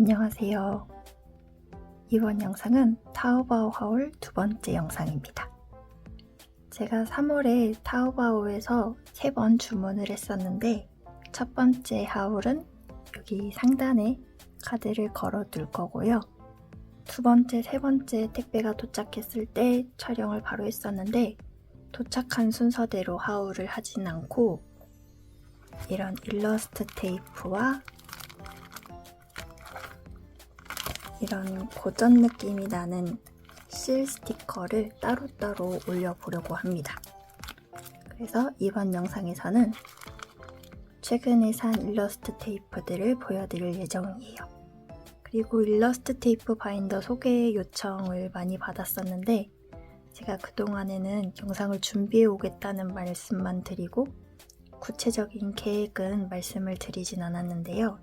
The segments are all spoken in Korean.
안녕하세요. 이번 영상은 타오바오 하울 두 번째 영상입니다. 제가 3월에 타오바오에서 3번 주문을 했었는데 첫 번째 하울은 여기 상단에 카드를 걸어 둘 거고요. 두 번째, 세 번째 택배가 도착했을 때 촬영을 바로 했었는데 도착한 순서대로 하울을 하진 않고 이런 일러스트 테이프와 이런 고전 느낌이 나는 실 스티커를 따로따로 올려보려고 합니다. 그래서 이번 영상에서는 최근에 산 일러스트 테이프들을 보여드릴 예정이에요. 그리고 일러스트 테이프 바인더 소개 요청을 많이 받았었는데 제가 그동안에는 영상을 준비해 오겠다는 말씀만 드리고 구체적인 계획은 말씀을 드리진 않았는데요.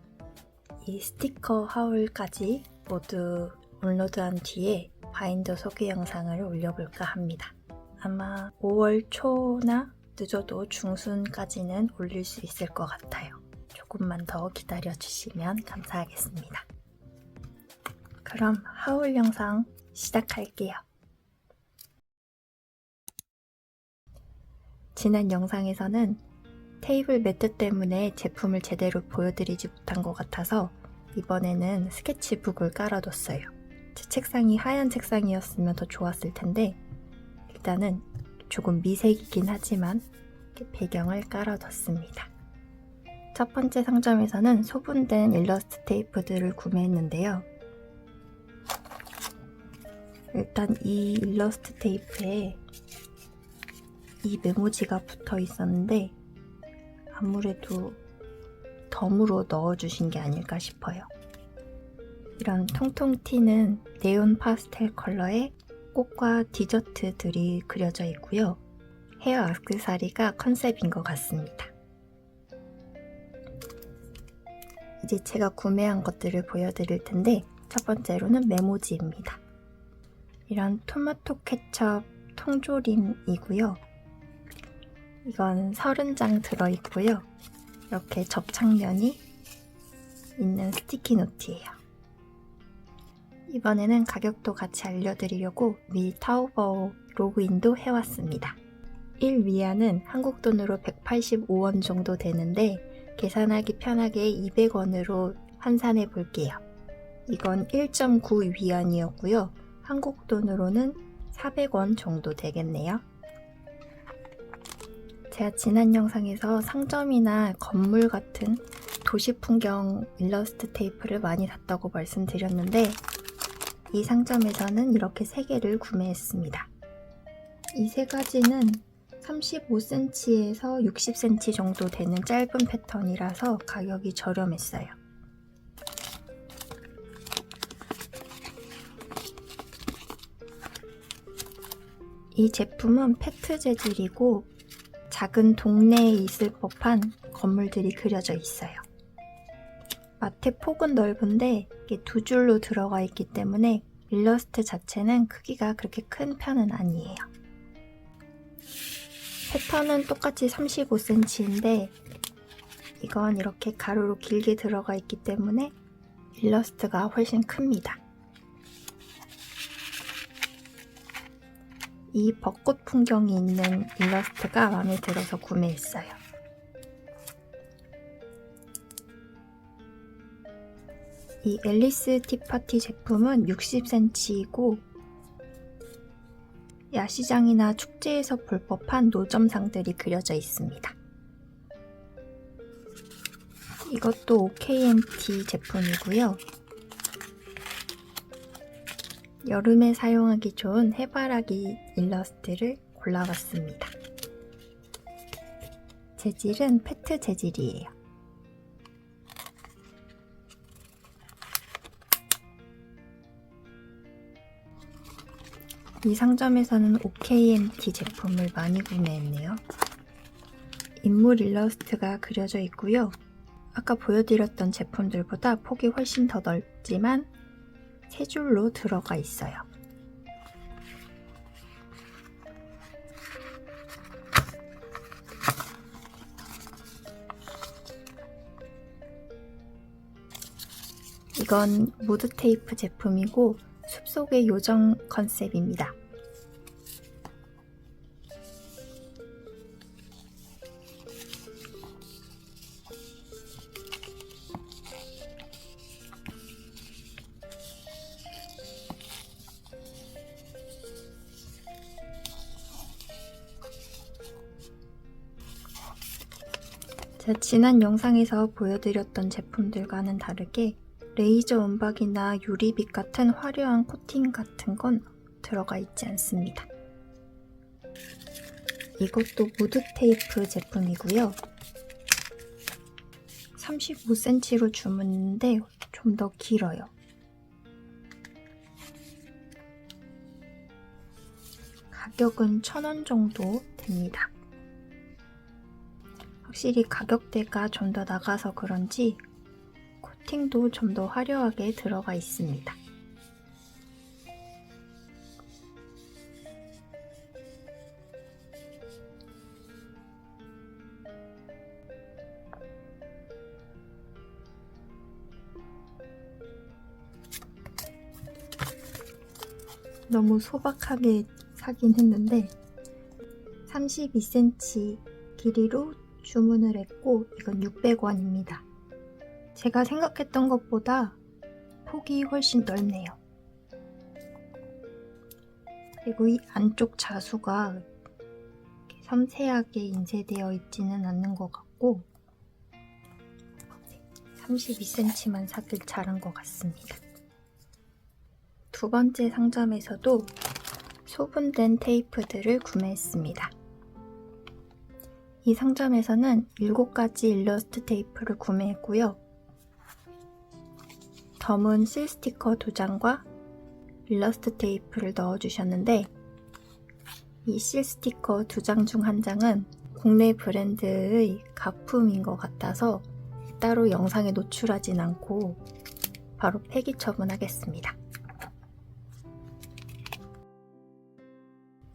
이 스티커 하울까지 모두 업로드한 뒤에 바인더 소개 영상을 올려볼까 합니다. 아마 5월 초나 늦어도 중순까지는 올릴 수 있을 것 같아요. 조금만 더 기다려주시면 감사하겠습니다. 그럼 하울 영상 시작할게요. 지난 영상에서는 테이블 매트 때문에 제품을 제대로 보여드리지 못한 것 같아서 이번에는 스케치북을 깔아뒀어요. 제 책상이 하얀 책상이었으면 더 좋았을 텐데 일단은 조금 미색이긴 하지만 배경을 깔아뒀습니다. 첫 번째 상점에서는 소분된 일러스트 테이프들을 구매했는데요. 일단 이 일러스트 테이프에 이 메모지가 붙어 있었는데 아무래도 덤으로 넣어주신 게 아닐까 싶어요. 이런 통통 튀는 네온 파스텔 컬러의 꽃과 디저트들이 그려져 있고요. 헤어 액세서리가 컨셉인 것 같습니다. 이제 제가 구매한 것들을 보여드릴 텐데 첫 번째로는 메모지입니다. 이런 토마토 케첩 통조림이고요. 이건 30장 들어있고요. 이렇게 접착면이 있는 스티키 노트예요. 이번에는 가격도 같이 알려드리려고 미리 타오바오 로그인도 해왔습니다. 1위안은 한국 돈으로 185원 정도 되는데 계산하기 편하게 200원으로 환산해 볼게요. 이건 1.9위안이었고요. 한국 돈으로는 400원 정도 되겠네요. 제가 지난 영상에서 상점이나 건물 같은 도시 풍경 일러스트 테이프를 많이 샀다고 말씀드렸는데 이 상점에서는 이렇게 3개를 구매했습니다. 이 3가지는 35cm에서 60cm 정도 되는 짧은 패턴이라서 가격이 저렴했어요. 이 제품은 페트 재질이고 작은 동네에 있을 법한 건물들이 그려져 있어요. 마테 폭은 넓은데 이게 2줄로 들어가 있기 때문에 일러스트 자체는 크기가 그렇게 큰 편은 아니에요. 패턴은 똑같이 35cm인데 이건 이렇게 가로로 길게 들어가 있기 때문에 일러스트가 훨씬 큽니다. 이 벚꽃 풍경이 있는 일러스트가 마음에 들어서 구매했어요. 이 앨리스 티파티 제품은 60cm이고 야시장이나 축제에서 볼 법한 노점상들이 그려져 있습니다. 이것도 OKMT 제품이고요. 여름에 사용하기 좋은 해바라기 일러스트를 골라봤습니다. 재질은 페트 재질이에요. 이 상점에서는 OKMT 제품을 많이 구매했네요. 인물 일러스트가 그려져 있고요. 아까 보여드렸던 제품들보다 폭이 훨씬 더 넓지만 3줄로 들어가 있어요. 이건 무드 테이프 제품이고 숲속의 요정 컨셉입니다. 제가 지난 영상에서 보여드렸던 제품들과는 다르게 레이저 은박이나 유리빛 같은 화려한 코팅 같은 건 들어가 있지 않습니다. 이것도 무드 테이프 제품이고요. 35cm로 주문했는데 좀 더 길어요. 가격은 1,000원 정도 됩니다. 확실히 가격대가 좀 더 나가서 그런지 코팅도 좀 더 화려하게 들어가 있습니다. 너무 소박하게 사긴 했는데 32cm 길이로 주문을 했고 이건 600원입니다. 제가 생각했던 것보다 폭이 훨씬 넓네요. 그리고 이 안쪽 자수가 이렇게 섬세하게 인쇄되어 있지는 않는 것 같고 32cm만 사길 잘한 것 같습니다. 두 번째 상점에서도 소분된 테이프들을 구매했습니다. 이 상점에서는 7가지 일러스트 테이프를 구매했고요. 덤은 실 스티커 2장과 일러스트 테이프를 넣어주셨는데 이 실 스티커 2장 중 1장은 국내 브랜드의 가품인 것 같아서 따로 영상에 노출하진 않고 바로 폐기 처분하겠습니다.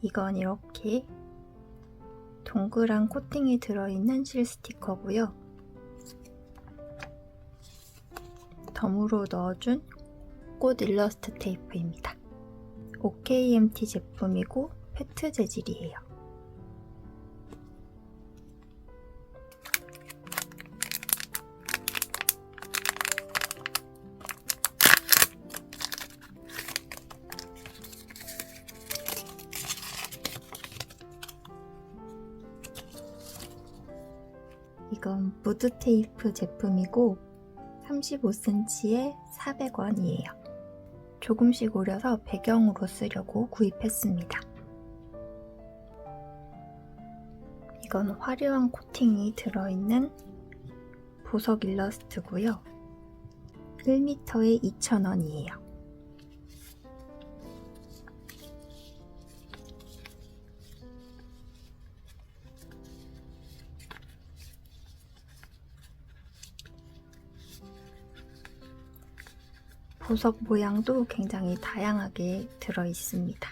이건 이렇게 동그란 코팅이 들어있는 실 스티커고요. 덤으로 넣어준 꽃 일러스트 테이프입니다. OKMT 제품이고 페트 재질이에요. 이건 무드 테이프 제품이고 35cm에 400원이에요. 조금씩 오려서 배경으로 쓰려고 구입했습니다. 이건 화려한 코팅이 들어있는 보석 일러스트고요. 1m에 2,000원이에요. 보석 모양도 굉장히 다양하게 들어있습니다.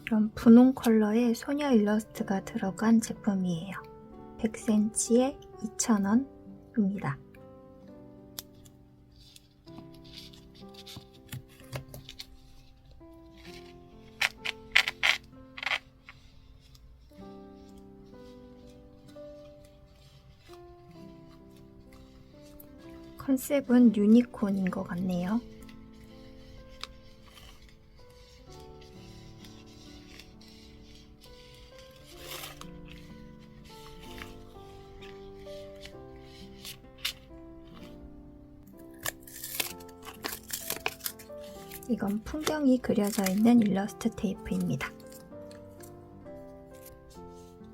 이런 분홍 컬러의 소녀 일러스트가 들어간 제품이에요. 100cm에 2,000원입니다. 컨셉은 유니콘인 것 같네요. 이건 풍경이 그려져 있는 일러스트 테이프입니다.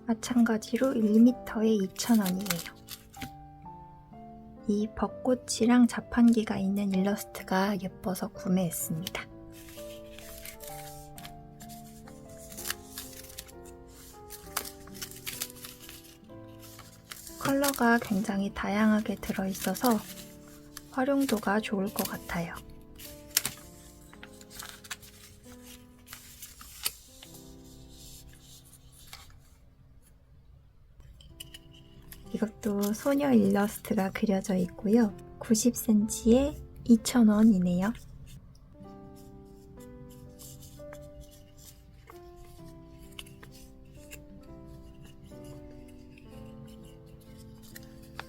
마찬가지로 1m에 2,000원이에요. 이 벚꽃이랑 자판기가 있는 일러스트가 예뻐서 구매했습니다. 컬러가 굉장히 다양하게 들어있어서 활용도가 좋을 것 같아요. 이것도 소녀 일러스트가 그려져 있고요. 90cm에 2,000원이네요.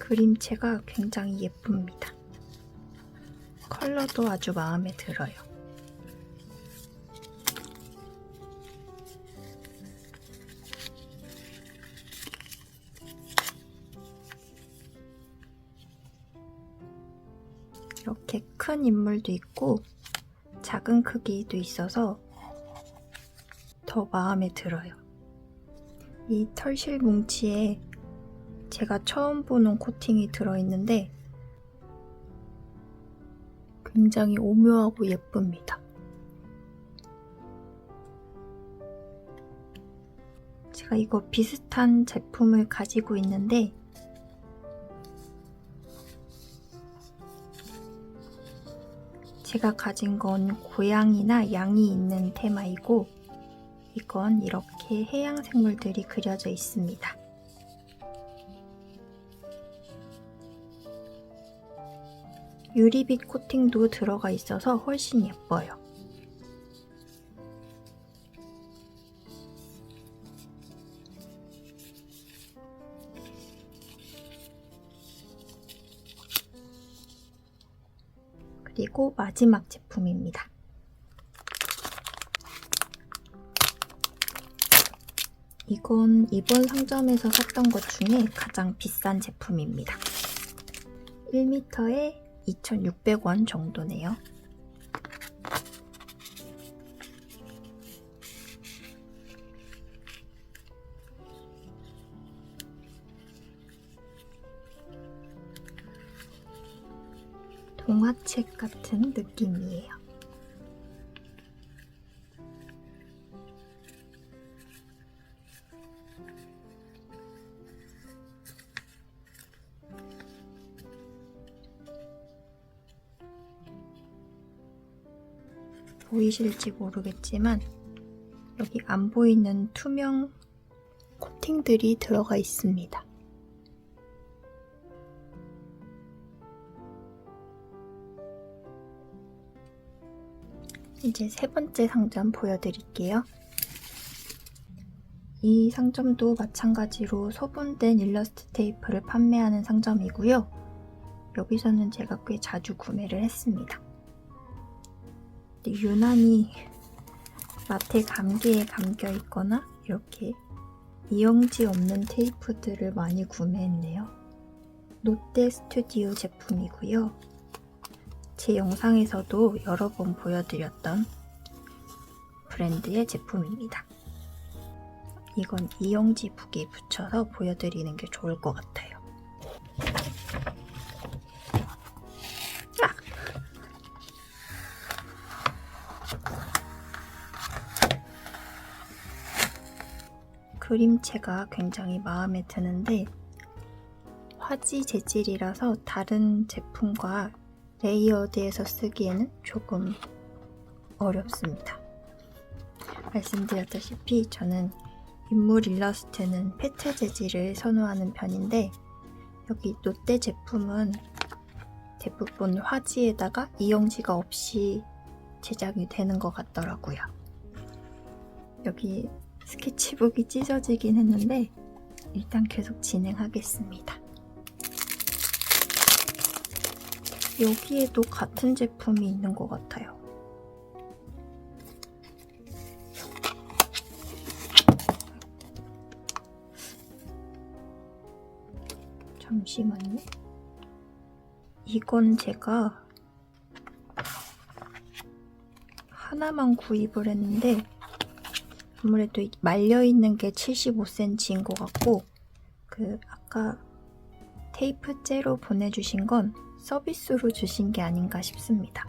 그림체가 굉장히 예쁩니다. 컬러도 아주 마음에 들어요. 이렇게 큰 인물도 있고 작은 크기도 있어서 더 마음에 들어요. 이 털실 뭉치에 제가 처음 보는 코팅이 들어있는데 굉장히 오묘하고 예쁩니다. 제가 이거 비슷한 제품을 가지고 있는데 제가 가진 건 고양이나 양이 있는 테마이고 이건 이렇게 해양 생물들이 그려져 있습니다. 유리빛 코팅도 들어가 있어서 훨씬 예뻐요. 그리고 마지막 제품입니다. 이건 이번 상점에서 샀던 것 중에 가장 비싼 제품입니다. 1m에 2,600원 정도네요. 동화책 같은 느낌이에요. 보이실지 모르겠지만 여기 안 보이는 투명 코팅들이 들어가 있습니다. 이제 세 번째 상점 보여드릴게요. 이 상점도 마찬가지로 소분된 일러스트 테이프를 판매하는 상점이고요. 여기서는 제가 꽤 자주 구매를 했습니다. 유난히 마테 감개에 감겨 있거나 이렇게 이용지 없는 테이프들을 많이 구매했네요. 롯데 스튜디오 제품이고요. 제 영상에서도 여러 번 보여드렸던 브랜드의 제품입니다. 이건 이용지 북에 붙여서 보여드리는 게 좋을 것 같아요. 그림체가 굉장히 마음에 드는데 화지 재질이라서 다른 제품과 레이어드해서 쓰기에는 조금 어렵습니다. 말씀드렸다시피 저는 인물 일러스트는 페트 재질을 선호하는 편인데 여기 롯데 제품은 대부분 화지에다가 이용지가 없이 제작이 되는 것 같더라고요. 여기 스케치북이 찢어지긴 했는데 일단 계속 진행하겠습니다. 여기에도 같은 제품이 있는 것 같아요. 잠시만요. 이건 제가 하나만 구입을 했는데 아무래도 말려있는 게 75cm인 것 같고 아까 테이프째로 보내주신 건 서비스로 주신 게 아닌가 싶습니다.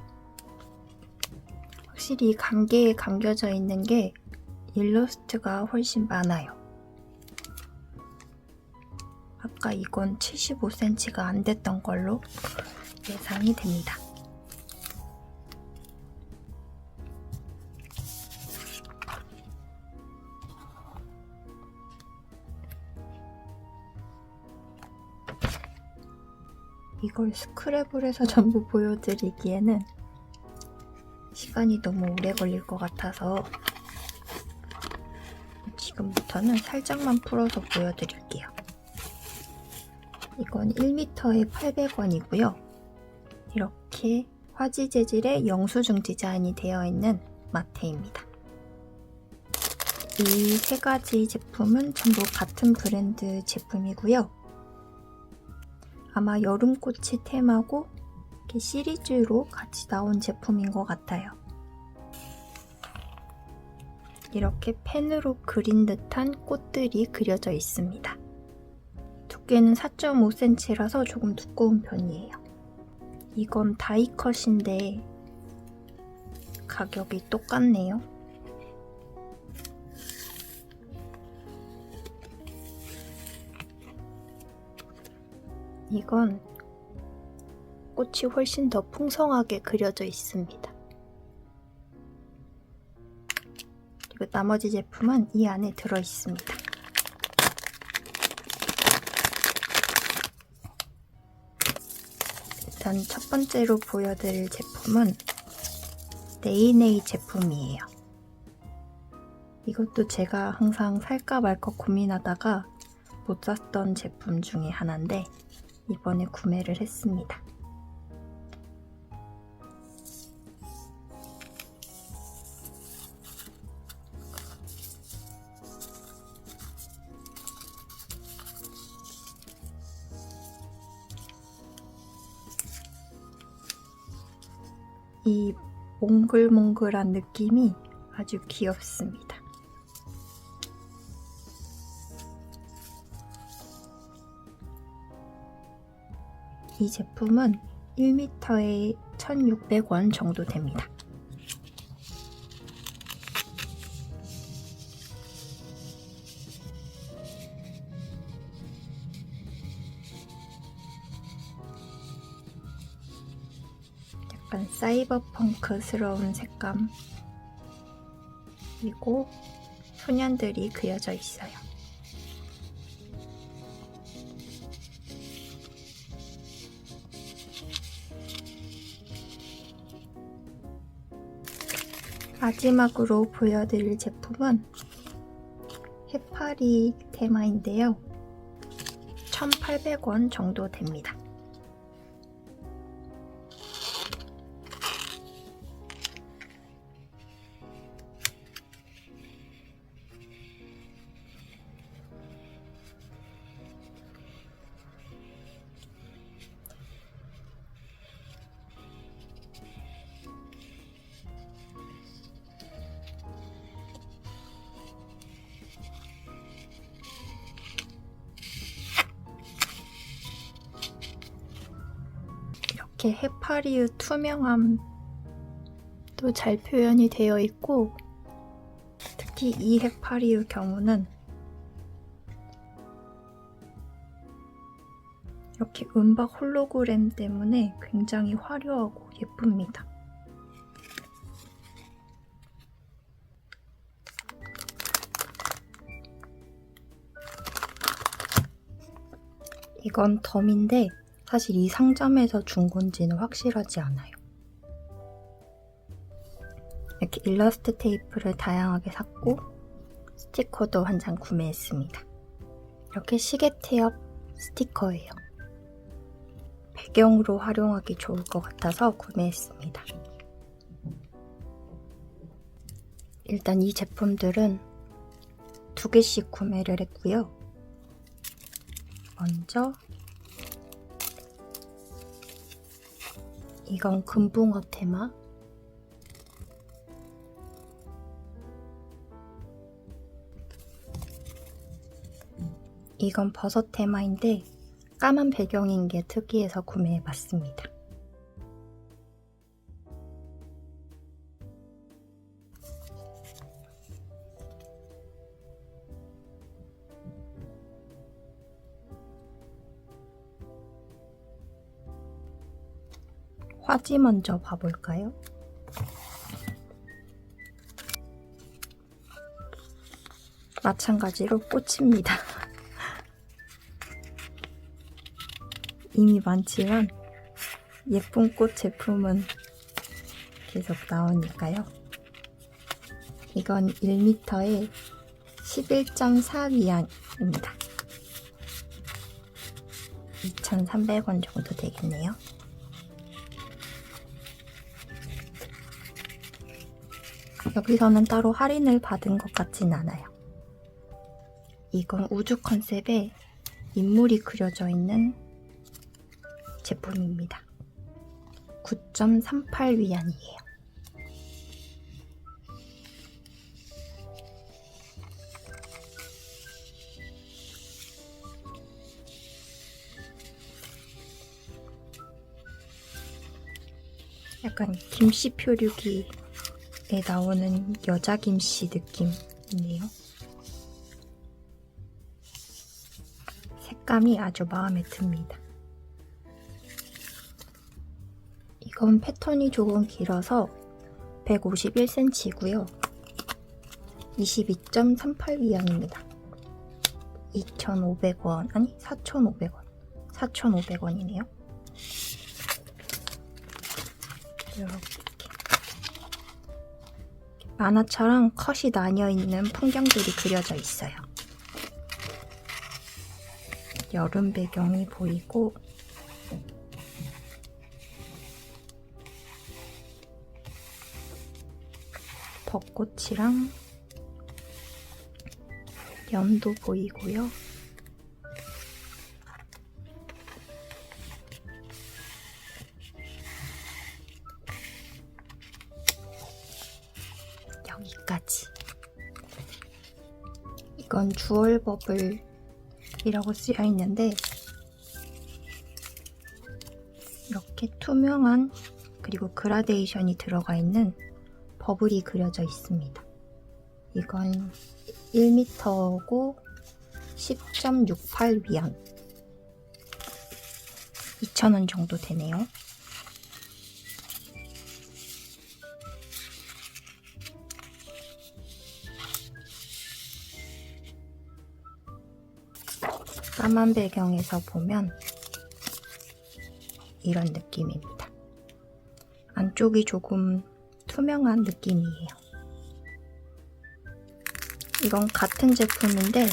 확실히 감개에 감겨져 있는 게 일러스트가 훨씬 많아요. 아까 이건 75cm가 안 됐던 걸로 예상이 됩니다. 이걸 스크랩을 해서 전부 보여드리기에는 시간이 너무 오래 걸릴 것 같아서 지금부터는 살짝만 풀어서 보여드릴게요. 이건 1m에 800원이고요. 이렇게 화지 재질의 영수증 디자인이 되어 있는 마테입니다. 이 세 가지 제품은 전부 같은 브랜드 제품이고요. 아마 여름꽃이 테마고 이렇게 시리즈로 같이 나온 제품인 것 같아요. 이렇게 펜으로 그린 듯한 꽃들이 그려져 있습니다. 두께는 4.5cm라서 조금 두꺼운 편이에요. 이건 다이컷인데 가격이 똑같네요. 이건 꽃이 훨씬 더 풍성하게 그려져 있습니다. 그리고 나머지 제품은 이 안에 들어 있습니다. 일단 첫 번째로 보여드릴 제품은 네이네이 제품이에요. 이것도 제가 항상 살까 말까 고민하다가 못 샀던 제품 중에 하나인데 이번에 구매를 했습니다. 이 몽글몽글한 느낌이 아주 귀엽습니다. 이 제품은 1m에 1,600원 정도 됩니다. 약간 사이버펑크스러운 색감, 그리고 소년들이 그려져 있어요. 마지막으로 보여드릴 제품은 해파리 테마인데요. 1,800원 정도 됩니다. 이렇게 해파리의 투명함도 잘 표현이 되어 있고, 특히 이 해파리의 경우는 이렇게 은박 홀로그램 때문에 굉장히 화려하고 예쁩니다. 이건 덤인데 사실 이 상점에서 준 건지는 확실하지 않아요. 이렇게 일러스트 테이프를 다양하게 샀고 스티커도 한 장 구매했습니다. 이렇게 시계 태엽 스티커예요. 배경으로 활용하기 좋을 것 같아서 구매했습니다. 일단 이 제품들은 2개씩 구매를 했고요. 먼저 이건 금붕어 테마, 이건 버섯 테마인데 까만 배경인 게 특이해서 구매해봤습니다. 화지 먼저 봐볼까요? 마찬가지로 꽃입니다. 이미 많지만 예쁜 꽃 제품은 계속 나오니까요. 이건 1m에 11.4위안입니다. 2,300원 정도 되겠네요. 여기서는 따로 할인을 받은 것 같진 않아요. 이건 우주 컨셉에 인물이 그려져 있는 제품입니다. 9.38위안이에요. 약간 김씨 표류기에 나오는 여자 김씨 느낌이네요. 색감이 아주 마음에 듭니다. 이건 패턴이 조금 길어서 151cm이고요. 22.38위안입니다. 2,500원, 아니 4,500원. 4,500원이네요. 이렇게 만화처럼 컷이 나뉘어있는 풍경들이 그려져 있어요. 여름 배경이 보이고 벚꽃이랑 연도 보이고요. 여기까지. 이건 주얼버블이라고 쓰여 있는데 이렇게 투명한 그리고 그라데이션이 들어가 있는 버블이 그려져 있습니다. 이건 1m고 10.68위안 2,000원 정도 되네요. 까만 배경에서 보면 이런 느낌입니다. 안쪽이 조금 투명한 느낌이에요. 이건 같은 제품인데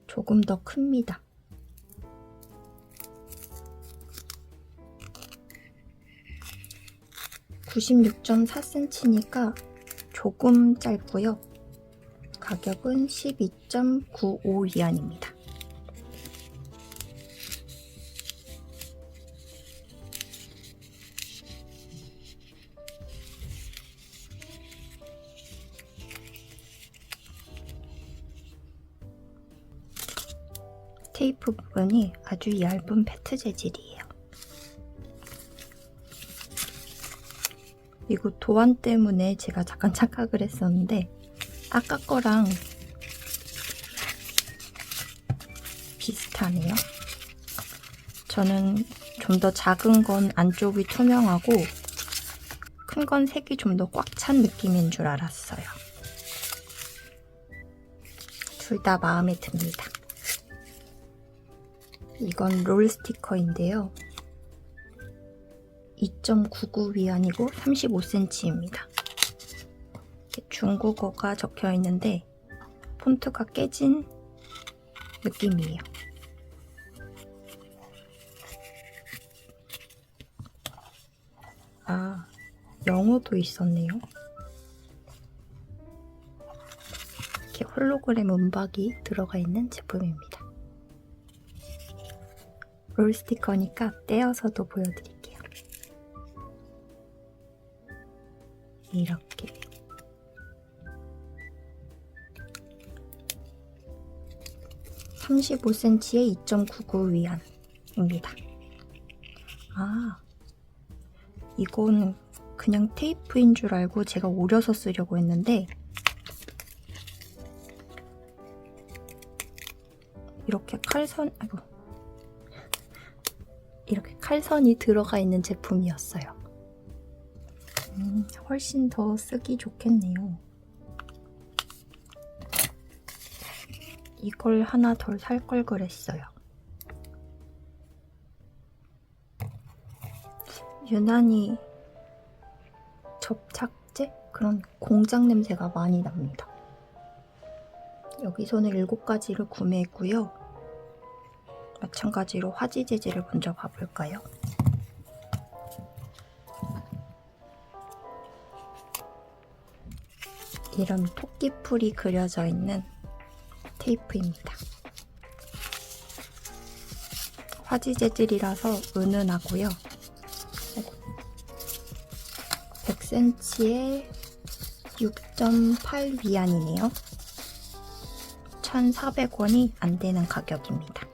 조금 더 큽니다. (96.4cm니까) 조금 짧고요. 가격은 12.95위안입니다. 테이프 부분이 아주 얇은 페트 재질이에요. 이거 도안 때문에 제가 잠깐 착각을 했었는데 아까 거랑 비슷하네요. 저는 좀 더 작은 건 안쪽이 투명하고 큰 건 색이 좀 더 꽉 찬 느낌인 줄 알았어요. 둘 다 마음에 듭니다. 이건 롤 스티커인데요. 2.99위안이고 35cm입니다. 중국어가 적혀 있는데 폰트가 깨진 느낌이에요. 아, 영어도 있었네요. 이렇게 홀로그램 음박이 들어가 있는 제품입니다. 롤 스티커니까 떼어서도 보여드릴게요. 이렇게 35cm에 2.99위안입니다. 아, 이건 그냥 테이프인 줄 알고 제가 오려서 쓰려고 했는데 이렇게 이렇게 칼선이 들어가 있는 제품이었어요. 훨씬 더 쓰기 좋겠네요. 이걸 하나 덜 살 걸 그랬어요. 유난히 접착제? 그런 공장 냄새가 많이 납니다. 여기서는 7가지를 구매했고요. 마찬가지로 화지 재질을 먼저 봐볼까요? 이런 토끼풀이 그려져 있는 테이프입니다. 화지 재질이라서 은은하고요. 100cm에 6.8 위안이네요. 1,400원이 안 되는 가격입니다.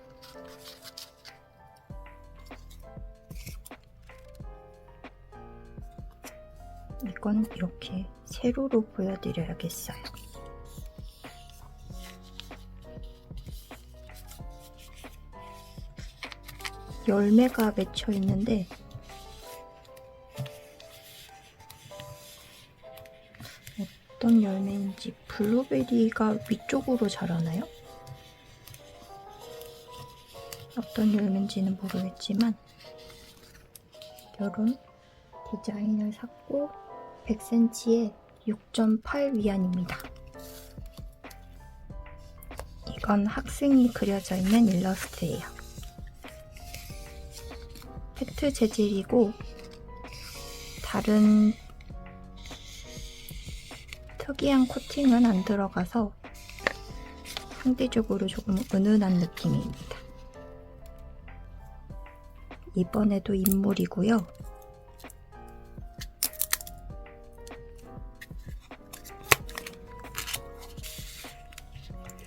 이건 이렇게 세로로 보여드려야겠어요. 열매가 맺혀 있는데 어떤 열매인지, 블루베리가 위쪽으로 자라나요? 어떤 열매인지는 모르겠지만 이런 디자인을 샀고 100cm에 6.8 위안입니다. 이건 학생이 그려져 있는 일러스트예요. 팩트 재질이고 다른 특이한 코팅은 안 들어가서 상대적으로 조금 은은한 느낌입니다. 이번에도 인물이고요.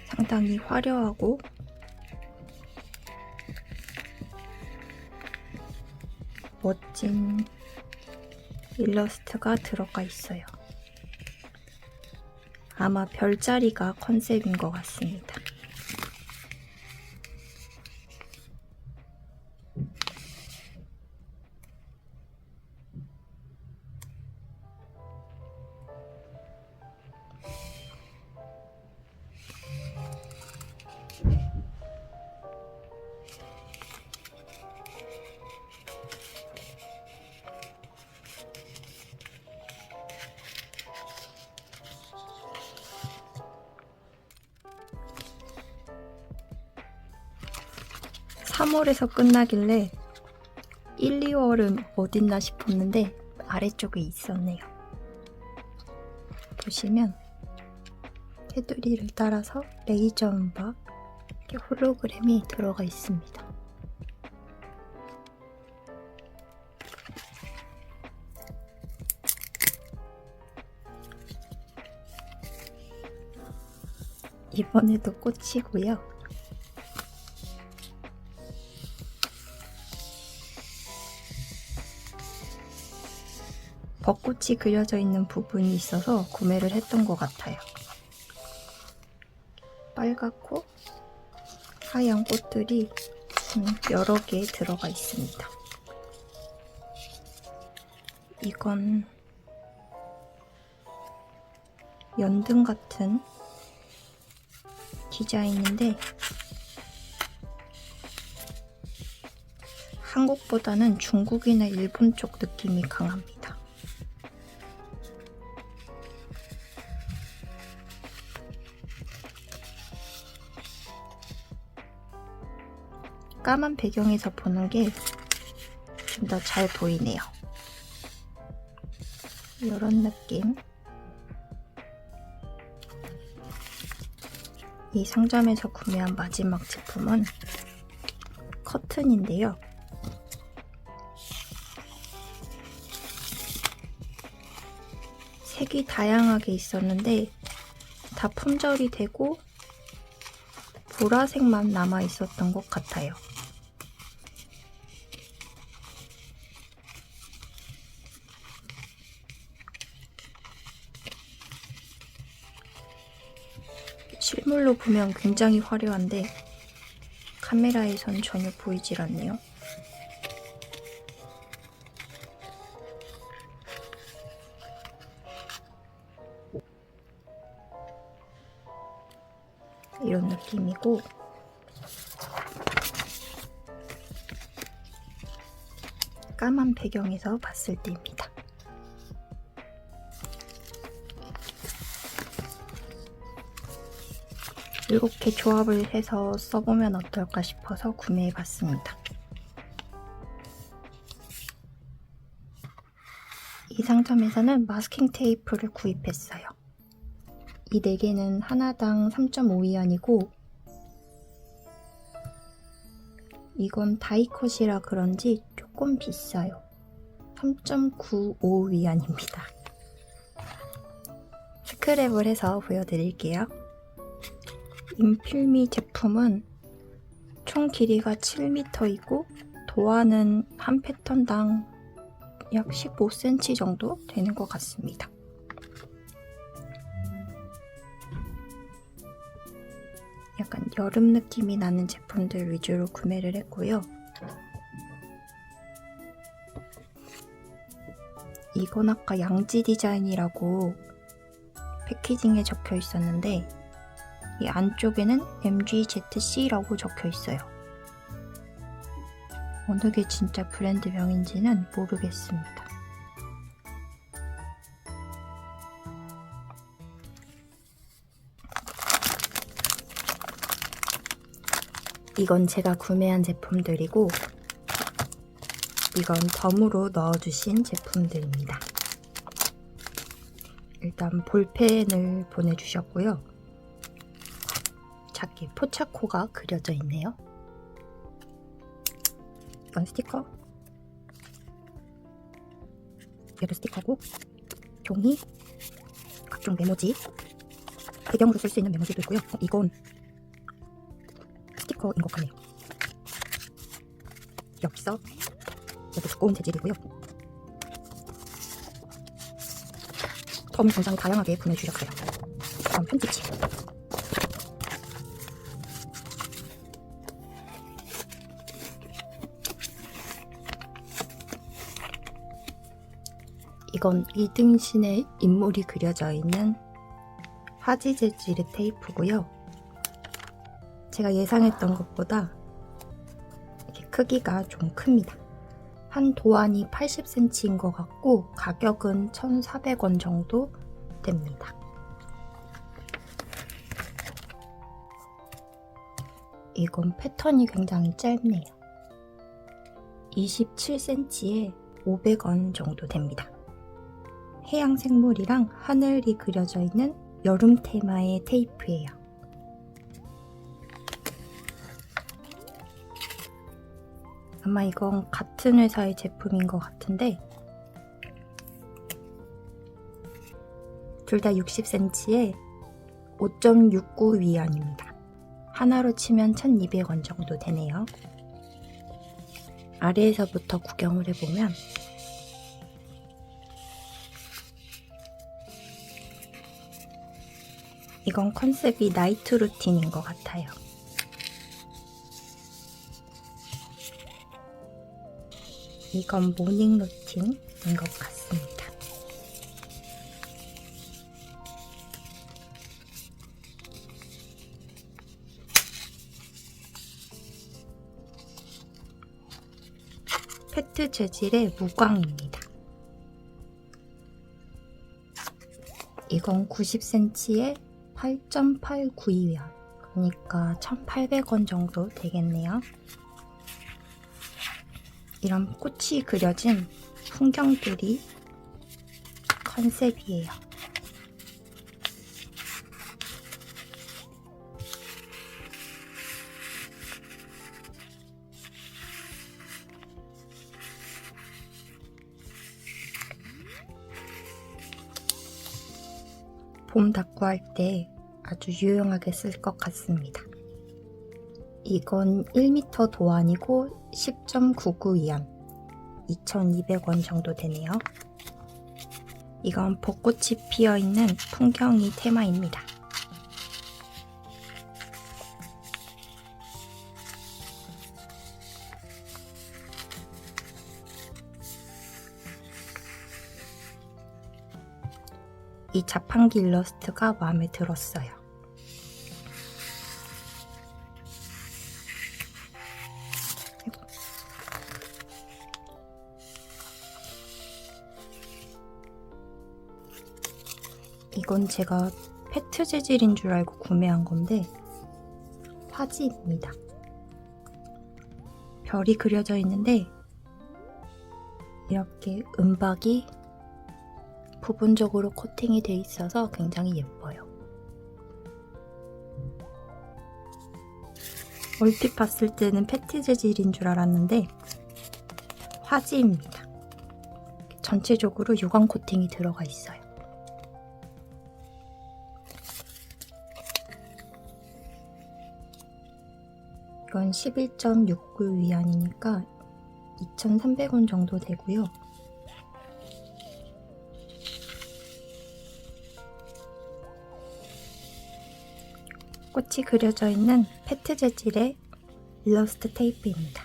상당히 화려하고 멋진 일러스트가 들어가 있어요. 아마 별자리가 컨셉인 것 같습니다. (3월에서) 끝나길래 1, 2월은 어딨나 싶었는데 아래쪽에 있었네요. 보시면 테두리를 따라서 레이저 음박, 이렇게 홀로그램이 들어가 있습니다. 이번에도 꽃이고요. 벚꽃이 그려져 있는 부분이 있어서 구매를 했던 것 같아요. 빨갛고 하얀 꽃들이 여러 개 들어가 있습니다. 이건 연등 같은 디자인인데 한국보다는 중국이나 일본 쪽 느낌이 강합니다. 까만 배경에서 보는 게 좀 더 잘 보이네요. 이런 느낌. 이 상점에서 구매한 마지막 제품은 커튼인데요. 색이 다양하게 있었는데 다 품절이 되고 보라색만 남아 있었던 것 같아요. 실물로 보면 굉장히 화려한데 카메라에선 전혀 보이질 않네요. 이런 느낌이고, 까만 배경에서 봤을 때입니다. 이렇게 조합을 해서 써보면 어떨까 싶어서 구매해봤습니다. 이 상점에서는 마스킹 테이프를 구입했어요. 이 4개는 하나당 3.5위안이고 이건 다이컷이라 그런지 조금 비싸요. 3.95위안입니다. 스크랩을 해서 보여드릴게요. 인필미 제품은 총 길이가 7m이고 도안은 한 패턴당 약 15cm 정도 되는 것 같습니다. 약간 여름 느낌이 나는 제품들 위주로 구매를 했고요. 이건 아까 양지 디자인이라고 패키징에 적혀 있었는데 이 안쪽에는 MGZC라고 적혀 있어요. 어느 게 진짜 브랜드명인지는 모르겠습니다. 이건 제가 구매한 제품들이고 이건 덤으로 넣어주신 제품들입니다. 일단 볼펜을 보내주셨고요. 작게 포차코가 그려져 있네요. 이건 스티커, 얘도 스티커고 종이, 각종 메모지, 배경으로 쓸 수 있는 메모지도 있고요. 이건 스티커인 것 같네요. 엽서, 이것도 두꺼운 재질이고요. 덤 굉장히 다양하게 보내주셨어요. 다음 편집지. 이건 이등신의 인물이 그려져 있는 화지 재질의 테이프고요. 제가 예상했던 것보다 이렇게 크기가 좀 큽니다. 한 도안이 80cm인 것 같고 가격은 1,400원 정도 됩니다. 이건 패턴이 굉장히 짧네요. 27cm에 500원 정도 됩니다. 해양 생물이랑 하늘이 그려져 있는 여름 테마의 테이프예요. 아마 이건 같은 회사의 제품인 것 같은데 둘 다 60cm에 5.69위안입니다. 하나로 치면 1,200원 정도 되네요. 아래에서부터 구경을 해보면 이건 컨셉이 나이트 루틴인 것 같아요. 이건 모닝 루틴인 것 같습니다. 페트 재질의 무광입니다. 이건 90cm에 8.89위안, 그러니까 1,800원 정도 되겠네요. 이런 꽃이 그려진 풍경들이 컨셉이에요. 봄 닦고 할 때 아주 유용하게 쓸 것 같습니다. 이건 1m 도안이고 10.99위안, 2,200원 정도 되네요. 이건 벚꽃이 피어있는 풍경이 테마입니다. 이 자판기 일러스트가 마음에 들었어요. 이건 제가 페트 재질인 줄 알고 구매한 건데 화지입니다. 별이 그려져 있는데 이렇게 은박이 부분적으로 코팅이 돼 있어서 굉장히 예뻐요. 얼핏 봤을 때는 페트 재질인 줄 알았는데 화지입니다. 전체적으로 유광 코팅이 들어가 있어요. 이건 11.69 위안이니까 2,300원 정도 되고요. 꽃이 그려져 있는 페트 재질의 일러스트 테이프입니다.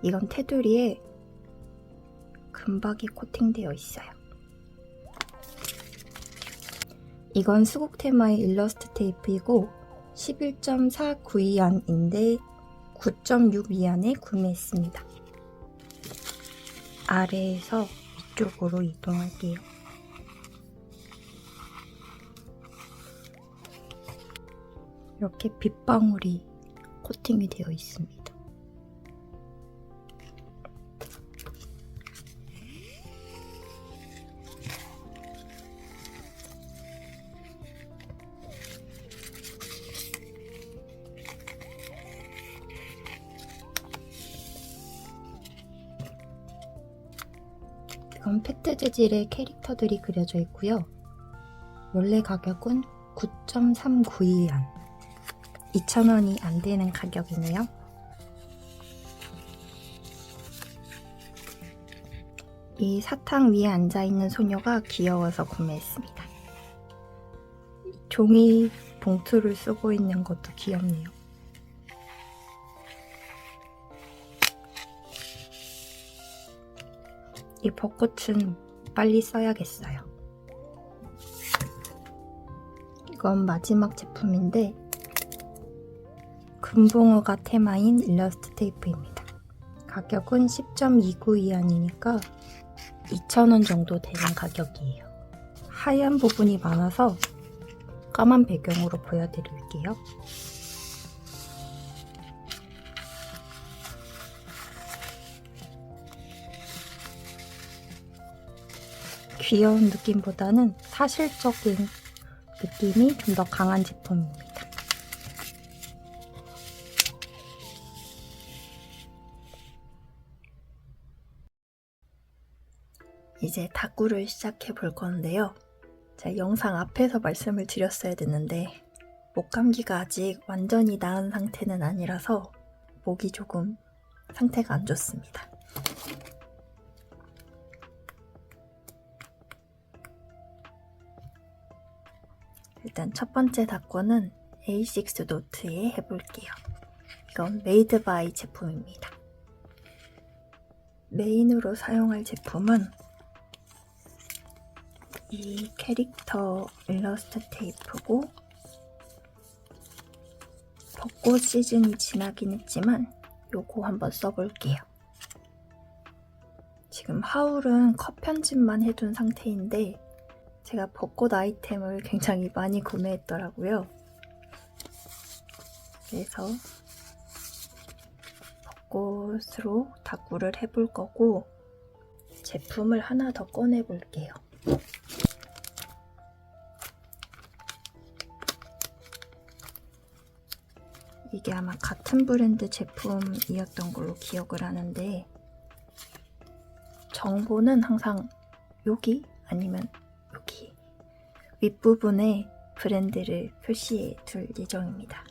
이건 테두리에 금박이 코팅되어 있어요. 이건 수국 테마의 일러스트 테이프이고 11.49위안인데 9.6위안에 구매했습니다. 아래에서 위쪽으로 이동할게요. 이렇게 빗방울이 코팅이 되어 있습니다. 이건 페트 재질의 캐릭터들이 그려져 있고요. 원래 가격은 9.39위안 2,000원이 안 되는 가격이네요. 이 사탕 위에 앉아있는 소녀가 귀여워서 구매했습니다. 종이 봉투를 쓰고 있는 것도 귀엽네요. 이 벚꽃은 빨리 써야겠어요. 이건 마지막 제품인데 금붕어가 테마인 일러스트 테이프입니다. 가격은 10.29위안이니까 2,000원 정도 되는 가격이에요. 하얀 부분이 많아서 까만 배경으로 보여드릴게요. 귀여운 느낌보다는 사실적인 느낌이 좀 더 강한 제품입니다. 이제 다꾸를 시작해 볼 건데요. 제가 영상 앞에서 말씀을 드렸어야 됐는데 목감기가 아직 완전히 나은 상태는 아니라서 목이 조금 상태가 안 좋습니다. 일단 첫 번째 다꾸는 A6 노트에 해볼게요. 이건 메이드 바이 제품입니다. 메인으로 사용할 제품은 이 캐릭터 일러스트 테이프고 벚꽃 시즌이 지나긴 했지만 요거 한번 써볼게요. 지금 하울은 컷 편집만 해둔 상태인데 제가 벚꽃 아이템을 굉장히 많이 구매했더라고요. 그래서 벚꽃으로 다꾸를 해볼 거고 제품을 하나 더 꺼내볼게요. 이게 아마 같은 브랜드 제품이었던 걸로 기억을 하는데 정보는 항상 여기 아니면 여기 윗부분에 브랜드를 표시해 둘 예정입니다.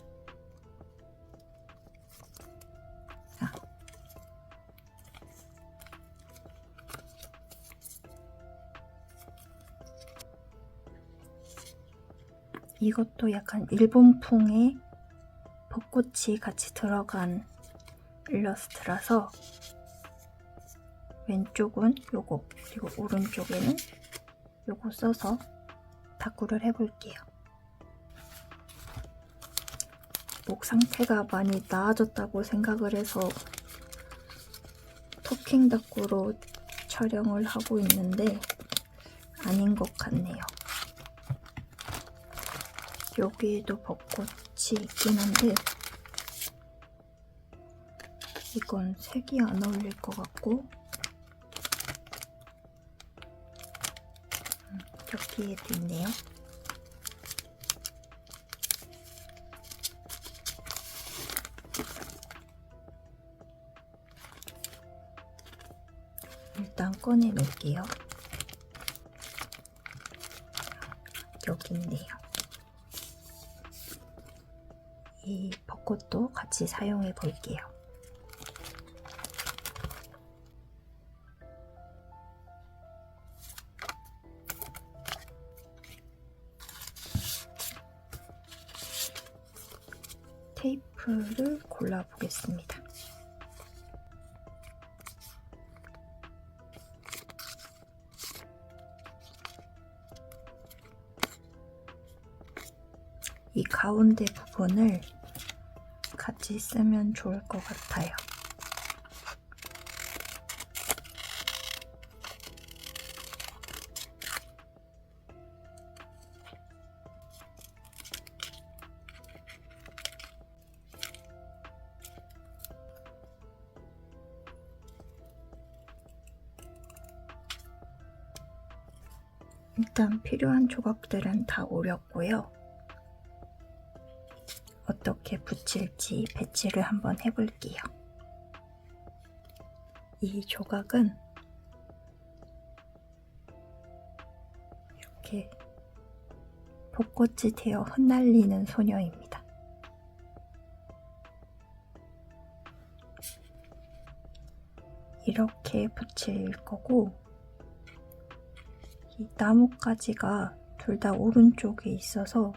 이것도 약간 일본풍의 벚꽃이 같이 들어간 일러스트라서 왼쪽은 요거 그리고 오른쪽에는 요거 써서 다꾸를 해볼게요. 목 상태가 많이 나아졌다고 생각을 해서 토킹 다꾸로 촬영을 하고 있는데 아닌 것 같네요. 여기에도 벚꽃이 있긴 한데 이건 색이 안 어울릴 것 같고 여기에도 있네요. 일단 꺼내 놓을게요. 여기 있네요. 이 벚꽃도 같이 사용해 볼게요. 테이프를 골라 보겠습니다. 이 가운데 부분을 같이 쓰면 좋을 것 같아요. 일단 필요한 조각들은 다 오렸고요. 어떻게 붙일지 배치를 한번 해볼게요. 이 조각은 이렇게 벚꽃이 되어 흩날리는 소녀입니다. 이렇게 붙일 거고 이 나뭇가지가 둘 다 오른쪽에 있어서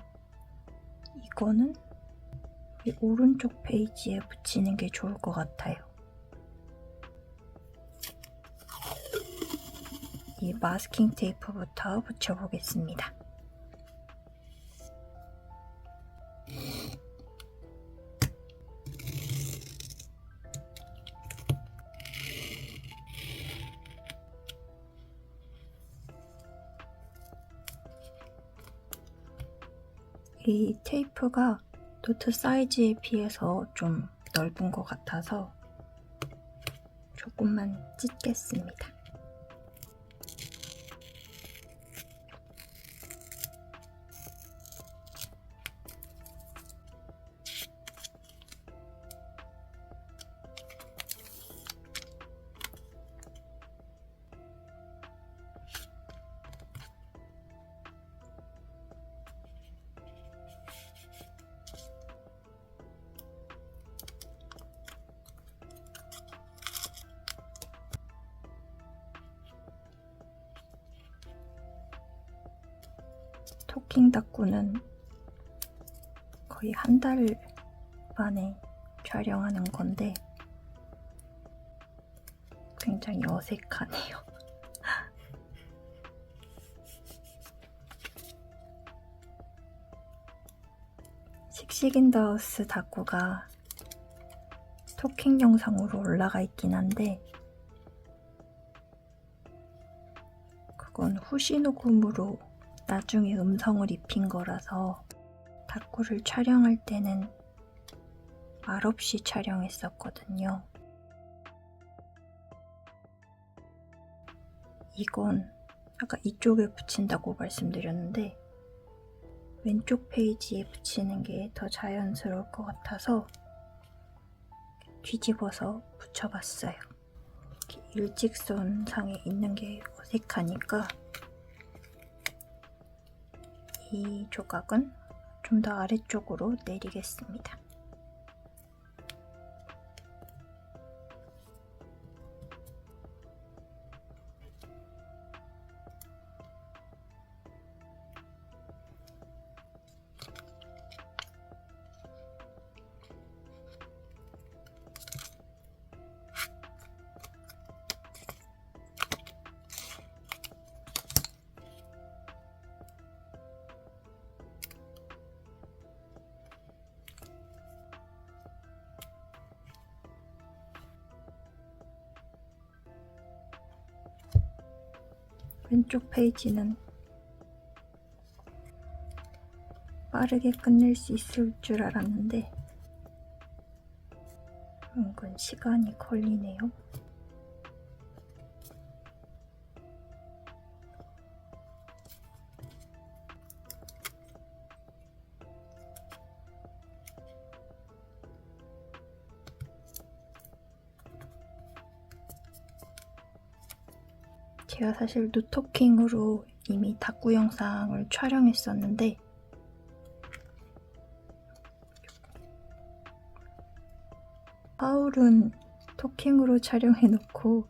이거는 이 오른쪽 페이지에 붙이는 게 좋을 것 같아요. 이 마스킹 테이프부터 붙여보겠습니다. 이 테이프가 노트 사이즈에 비해서 좀 넓은 것 같아서 조금만 찢겠습니다. 토킹 닦고는 거의 한 달 만에 촬영하는 건데 굉장히 어색하네요. 식식인더하우스 닦고가 토킹 영상으로 올라가 있긴 한데 그건 후시 녹음으로 나중에 음성을 입힌 거라서 닦고를 촬영할 때는 말없이 촬영했었거든요. 이건 아까 이쪽에 붙인다고 말씀드렸는데 왼쪽 페이지에 붙이는 게 더 자연스러울 것 같아서 뒤집어서 붙여봤어요. 이렇게 일직선상에 있는 게 어색하니까 이 조각은 좀 더 아래쪽으로 내리겠습니다. 왼쪽 페이지는 빠르게 끝낼 수 있을 줄 알았는데 은근 시간이 걸리네요. 제가 사실 노토킹으로 이미 다꾸 영상을 촬영했었는데 하울은 토킹으로 촬영해놓고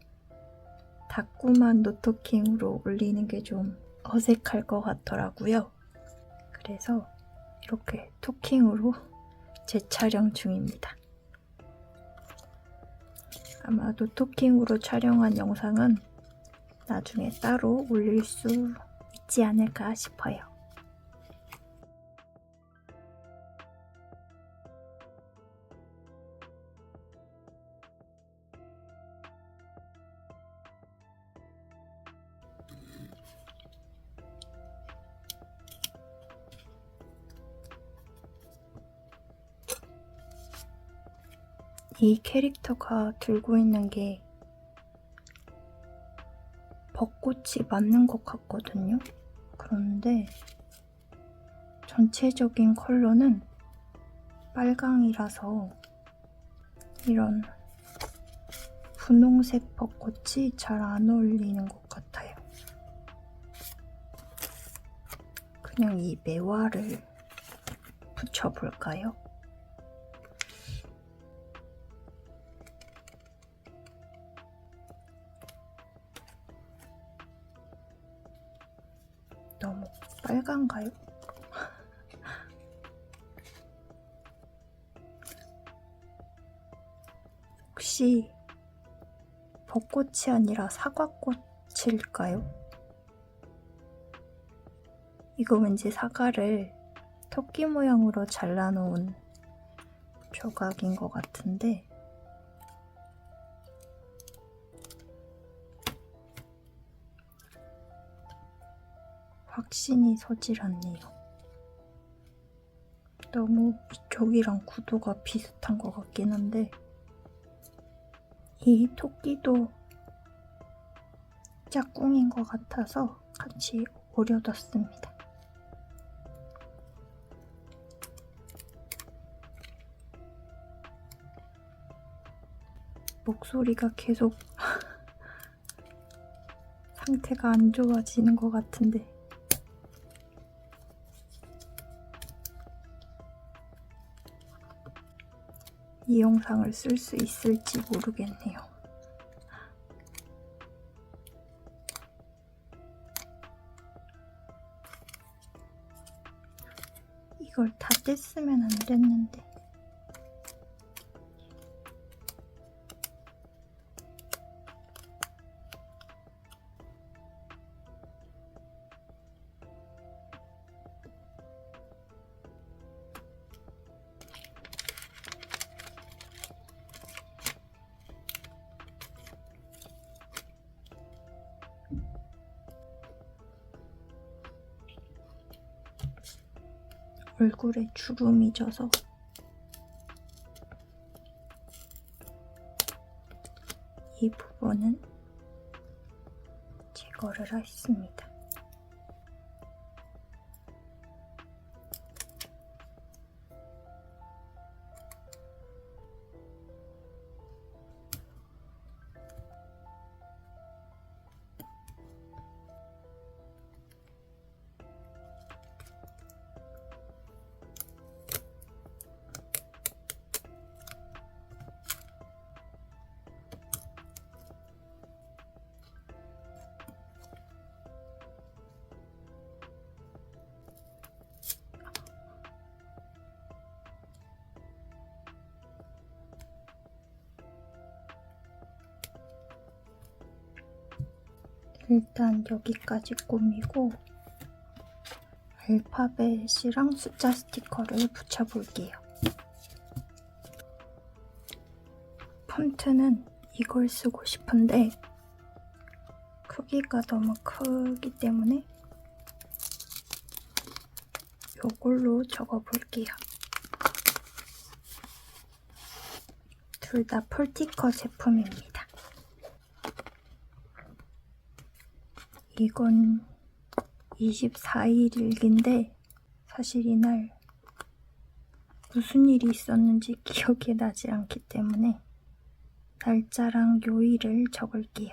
다꾸만 노토킹으로 올리는 게 좀 어색할 것 같더라고요. 그래서 이렇게 토킹으로 재촬영 중입니다. 아마 노토킹으로 촬영한 영상은 나중에 따로 올릴 수 있지 않을까 싶어요. 이 캐릭터가 들고 있는 게 벚꽃이 맞는 것 같거든요. 그런데 전체적인 컬러는 빨강이라서 이런 분홍색 벚꽃이 잘 안 어울리는 것 같아요. 그냥 이 매화를 붙여볼까요? 너무 빨간가요? 혹시 벚꽃이 아니라 사과꽃일까요? 이거 왠지 사과를 토끼 모양으로 잘라놓은 조각인 것 같은데 확신이 서질 않네요. 너무 이쪽이랑 구도가 비슷한 것 같긴 한데 이 토끼도 짝꿍인 것 같아서 같이 오려뒀습니다. 목소리가 계속 상태가 안 좋아지는 것 같은데 이 영상을 쓸 수 있을지 모르겠네요. 이걸 다 뗐으면 안 됐는데 얼굴에 주름이 져서 이 부분은 제거를 했습니다. 일단 여기까지 꾸미고 알파벳이랑 숫자 스티커를 붙여볼게요. 폰트는 이걸 쓰고 싶은데 그게 크기가 너무 크기 때문에 이걸로 적어볼게요. 둘 다 폴티커 제품입니다. 이건 24일 일기인데 사실 이날 무슨 일이 있었는지 기억이 나지 않기 때문에 날짜랑 요일을 적을게요.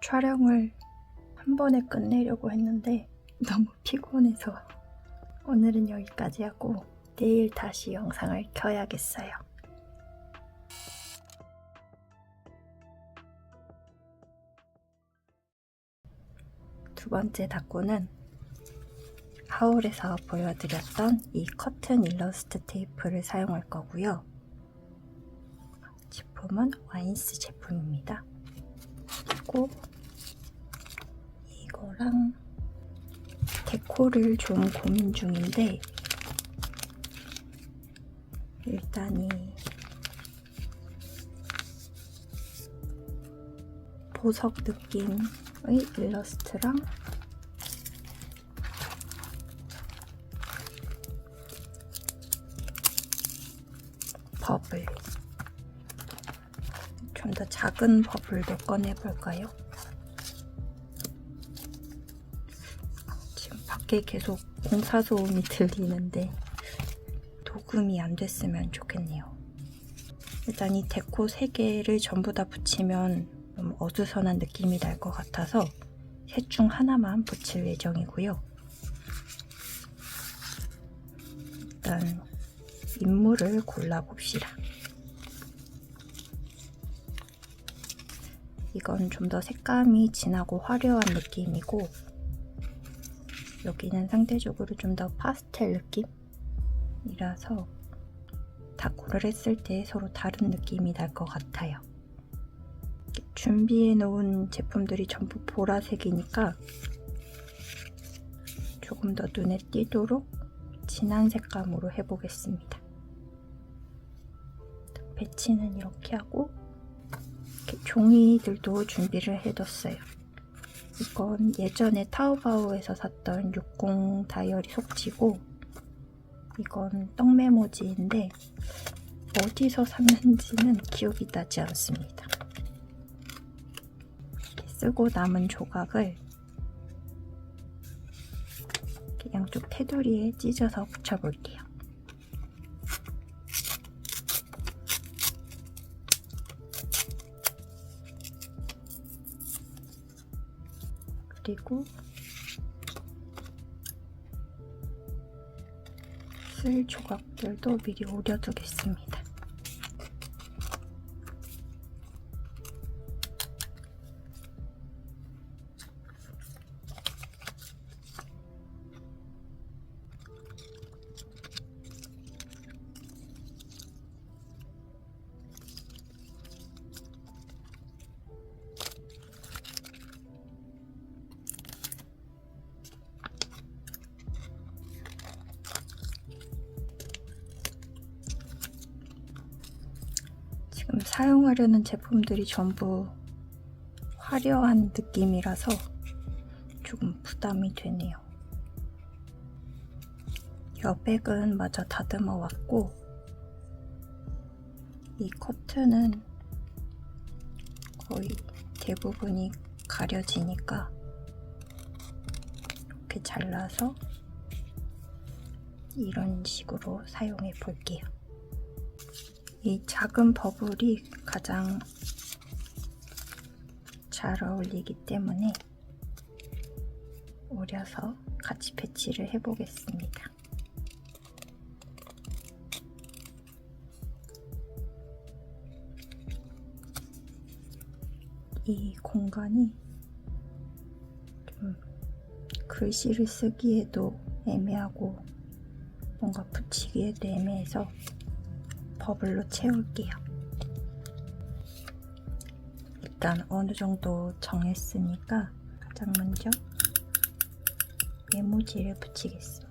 촬영을 한 번에 끝내려고 했는데 너무 피곤해서 오늘은 여기까지 하고 내일 다시 영상을 켜야겠어요. 두 번째 닦고는 하울에서 보여드렸던 이 커튼 일러스트 테이프를 사용할 거고요. 제품은 와인스 제품입니다. 그리고 이거랑 데코를 좀 고민 중인데 일단 이 보석 느낌의 일러스트랑 버블, 좀 더 작은 버블도 꺼내볼까요? 지금 밖에 계속 공사 소음이 들리는데 녹음이 안 됐으면 좋겠네요. 일단 이 데코 3개를 전부 다 붙이면 좀 어수선한 느낌이 날 것 같아서 셋 중 하나만 붙일 예정이고요. 일단 인물을 골라봅시다. 이건 좀 더 색감이 진하고 화려한 느낌이고 여기는 상대적으로 좀 더 파스텔 느낌이라서 다코를 했을 때 서로 다른 느낌이 날 것 같아요. 준비해 놓은 제품들이 전부 보라색이니까 조금 더 눈에 띄도록 진한 색감으로 해보겠습니다. 배치는 이렇게 하고 이렇게 종이들도 준비를 해뒀어요. 이건 예전에 타오바오에서 샀던 60 다이어리 속지고 이건 떡메모지인데 어디서 샀는지는 기억이 나지 않습니다. 이렇게 쓰고 남은 조각을 이렇게 양쪽 테두리에 찢어서 붙여볼게요. 그리고 쓸 조각들도 미리 오려두겠습니다. 지금 사용하려는 제품들이 전부 화려한 느낌이라서 조금 부담이 되네요. 여백은 마저 다듬어 왔고 이 커튼은 거의 대부분이 가려지니까 이렇게 잘라서 이런 식으로 사용해 볼게요. 이 작은 버블이 가장 잘 어울리기 때문에 오려서 같이 배치를 해보겠습니다. 이 공간이 좀 글씨를 쓰기에도 애매하고 뭔가 붙이기에도 애매해서 버블로 채울게요. 일단 어느 정도 정했으니까 가장 먼저 메모지를 붙이겠습니다.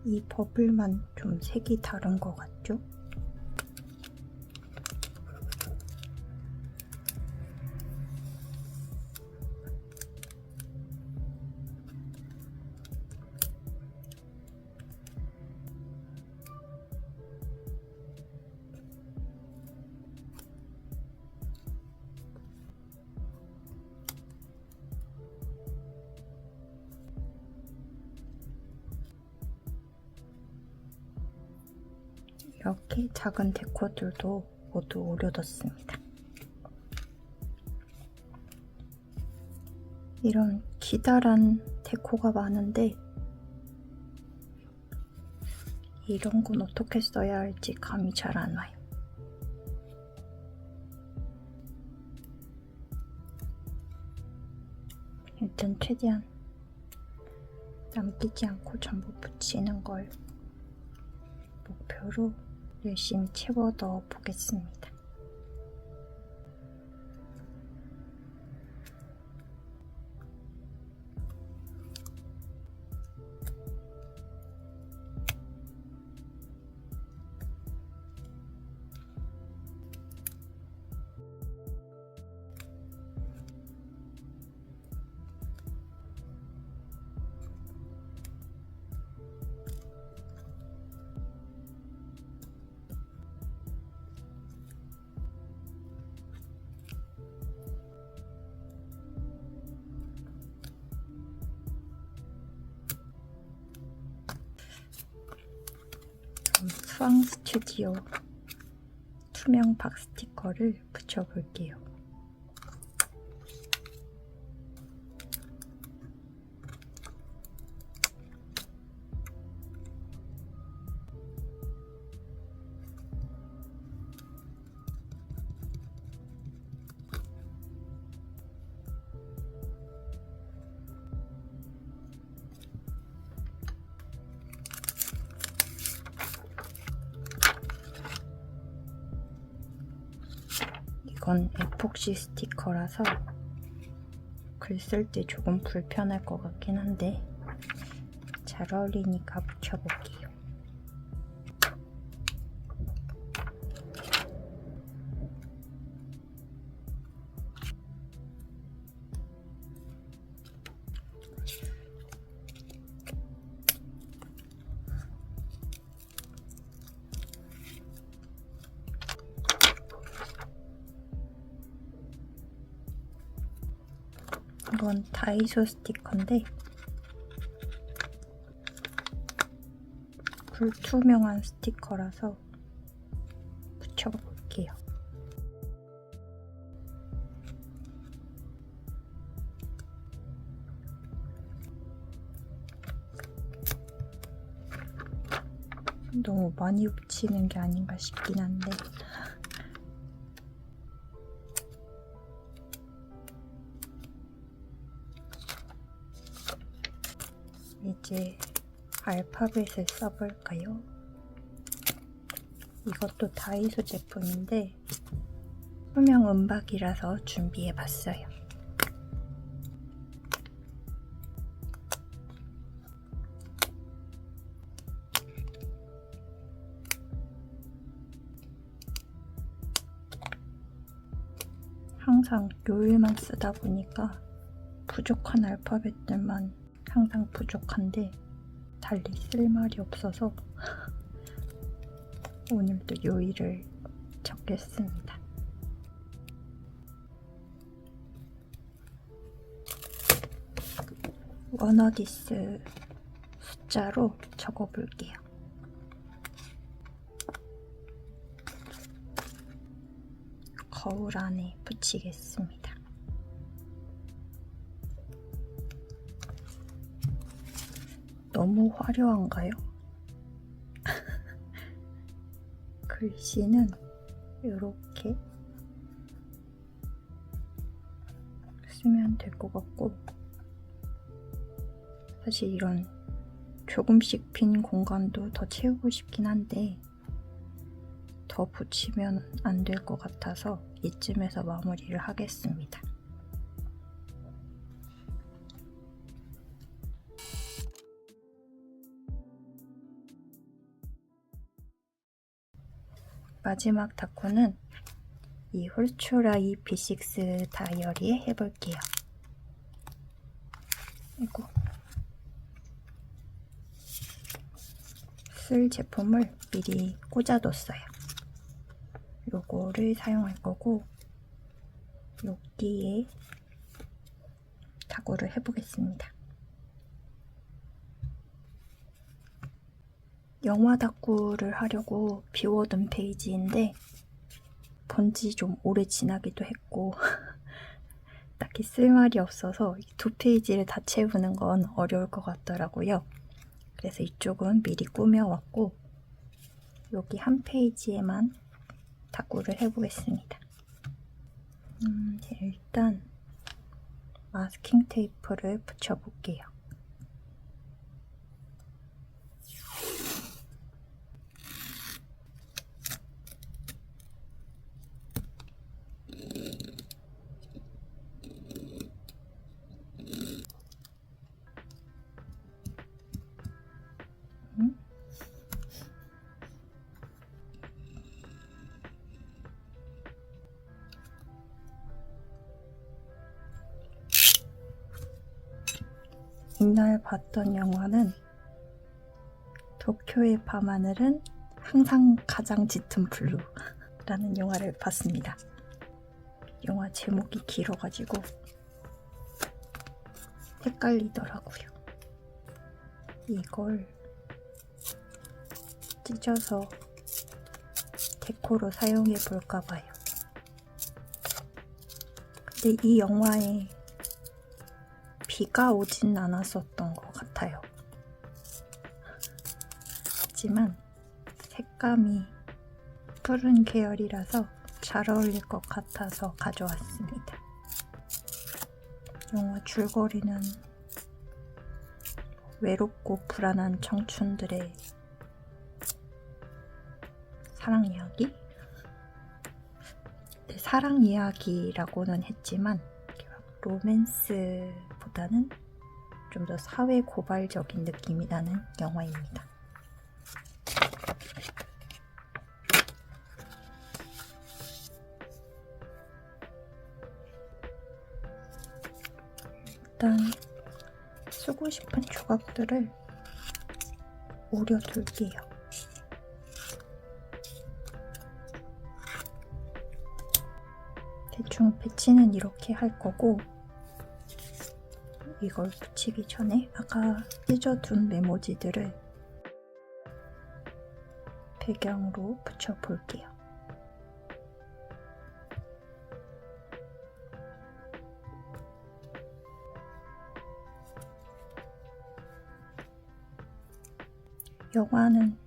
이 버블만 좀 색이 다른 것 같죠? 이렇게 작은 데코들도 모두 오려뒀습니다. 이런 기다란 데코가 많은데 이런 건 어떻게 써야 할지 감이 잘 안 와요. 일단 최대한 남기지 않고 전부 붙이는 걸 목표로 열심히 채워 넣어 보겠습니다. 수왕 스튜디오 투명 박 스티커를 붙여볼게요. 이건 에폭시 스티커라서 글 쓸 때 조금 불편할 것 같긴 한데 잘 어울리니까 붙여볼게요. 이건 다이소 스티커인데 불투명한 스티커라서 붙여볼게요. 너무 많이 붙이는 게 아닌가 싶긴 한데 이제 알파벳을 써볼까요? 이것도 다이소 제품인데 투명 은박이라서 준비해봤어요. 항상 요일만 쓰다 보니까 부족한 알파벳들만 항상 부족한데 달리 쓸 말이 없어서 오늘도 요일을 적겠습니다. 워너디스 숫자로 적어볼게요. 거울 안에 붙이겠습니다. 너무 화려한가요? 글씨는 이렇게 쓰면 될 것 같고 사실 이런 조금씩 빈 공간도 더 채우고 싶긴 한데 더 붙이면 안 될 것 같아서 이쯤에서 마무리를 하겠습니다. 마지막 다코는 이 홀초라이 B6 다이어리에 해볼게요. 이거 쓸 제품을 미리 꽂아뒀어요. 요거를 사용할 거고 여기에 다구를 해보겠습니다. 영화 다구를 하려고 비워둔 페이지인데 본지 좀 오래 지나기도 했고 딱히 쓸 말이 없어서 두 페이지를 다 채우는 건 어려울 것 같더라고요. 그래서 이쪽은 미리 꾸며왔고 여기 한 페이지에만 다구를 해보겠습니다. 일단 마스킹 테이프를 붙여볼게요. 이날 봤던 영화는 도쿄의 밤하늘은 항상 가장 짙은 블루라는 영화를 봤습니다. 영화 제목이 길어가지고 헷갈리더라고요. 이걸 찢어서 데코로 사용해 볼까 봐요. 근데 이 영화에 비가 오진 않았었던 것 같아요. 하지만 색감이 푸른 계열이라서 잘 어울릴 것 같아서 가져왔습니다. 영화 줄거리는 외롭고 불안한 청춘들의 사랑 이야기? 네, 사랑 이야기라고는 했지만 로맨스보다는 좀 더 사회 고발적인 느낌이 나는 영화입니다. 일단 쓰고 싶은 조각들을 오려둘게요. 대충 배치는 이렇게 할 거고 이걸 붙이기 전에 아까 찢어둔 메모지들을 배경으로 붙여볼게요. 영화는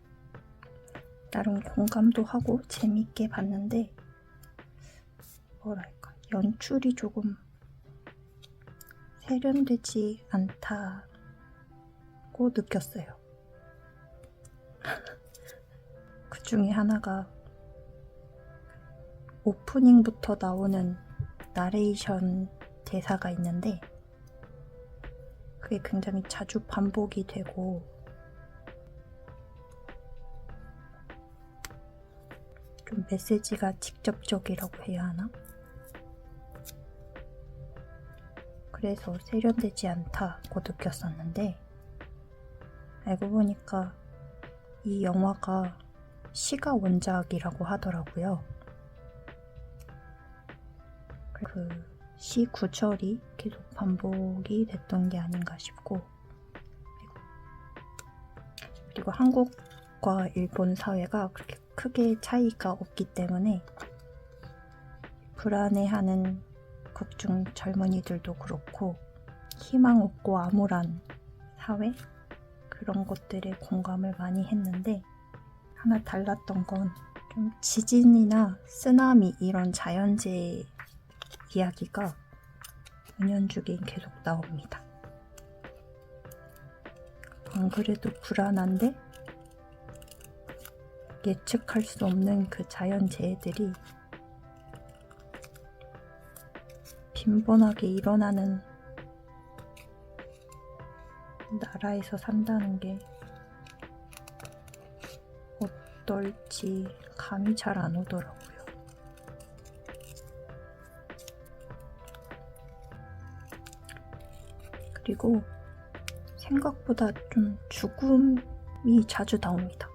나름 공감도 하고 재밌게 봤는데 뭐랄까 연출이 조금 세련되지 않다고 느꼈어요. 그 중에 하나가 오프닝부터 나오는 나레이션 대사가 있는데 그게 굉장히 자주 반복이 되고 좀 메시지가 직접적이라고 해야 하나? 그래서 세련되지 않다고 느꼈었는데 알고 보니까 이 영화가 시가 원작이라고 하더라고요. 그 시 구절이 계속 반복이 됐던 게 아닌가 싶고 그리고 한국과 일본 사회가 그렇게 크게 차이가 없기 때문에 불안해하는 극중 젊은이들도 그렇고 희망 없고 암울한 사회? 그런 것들에 공감을 많이 했는데 하나 달랐던 건 좀 지진이나 쓰나미 이런 자연재해 이야기가 은연중에 계속 나옵니다. 안 그래도 불안한데 예측할 수 없는 그 자연재해들이 빈번하게 일어나는 나라에서 산다는 게 어떨지 감이 잘 안 오더라고요. 그리고 생각보다 좀 죽음이 자주 나옵니다.